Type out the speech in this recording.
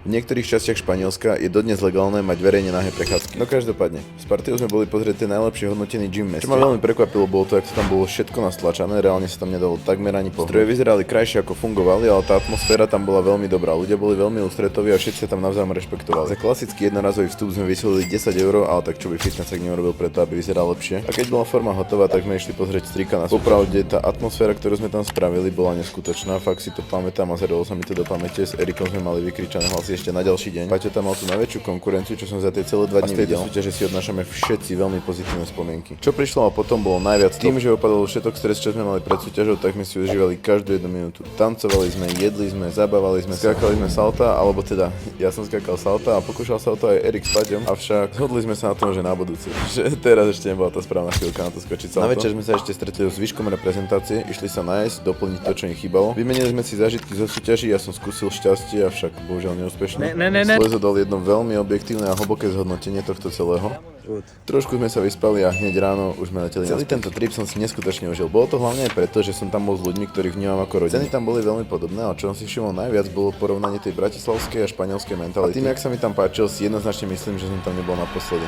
V niektorých častiach Španielska je dodnes legálne mať verejne nahé prechádzky. No každopádne, s partiou sme boli pozrieť ten najlepšie hodnotený gym v meste. Čo ma veľmi prekvapilo, bolo to, ako tam bolo všetko nastlačané, reálne sa tam nedalo takmer ani pohnúť. Stroje vyzerali krajšie ako fungovali, ale tá atmosféra tam bola veľmi dobrá. Ľudia boli veľmi ústretoví a všetci sa tam navzájom rešpektovali. Za klasický jednorazový vstup sme vysielili 10 €, ale tak čo by fitness ak neurobil preto, aby vyzeral lepšie. A keď bola forma hotová, tak sme išli pozrieť strika na popravde, tá atmosféra, ktorú sme tam spravili, bola neskutočná. Fakt si to pamätám a zarilo sa mi to do pamäte. S Erikom sme mali vykričané hlasy ešte na ďalší deň. Paťo tam mal tú najväčšiu konkurenciu, čo som za tie celé 2 dni videl. A z tejto súťaže si odnášame všetci veľmi pozitívne spomienky. Čo prišlo a potom bolo najviac tým, že opadol všetok stres, čo sme mali pred súťažou, tak sme si užívali každú jednu minútu. Tancovali sme, jedli sme, zabávali sme, skákali sme salta, alebo teda ja som skákal salta a pokúšal sa o to aj Erik s Paťom, avšak zhodli sme sa na tom, že na budúce. Že teraz ešte nebola tá správna chvíľka na to skočiť salto. Na večer sme sa ešte stretli s zvyškom reprezentácie, išli sa nájsť, doplniť to, čo im chýbalo. Vymenili sme si zážitky zo súťaží, ja som skúsil šťastie, avšak bohužiaľ neúspešne. Lezo dal jedno veľmi objektívne a hlboké zhodnotenie tohto celého. Trošku sme sa vyspali a hneď ráno už sme leteli. Celý tento trip som si neskutočne užil. Bolo to hlavne aj preto, že som tam bol s ľuďmi, ktorých vnímam ako rodinu. Ceny tam boli veľmi podobné, ale čo som si všimol najviac bolo porovnanie tej bratislavskej a španielskej mentality. A tým, jak sa mi tam páčil, si jednoznačne myslím, že som tam nebol naposledy.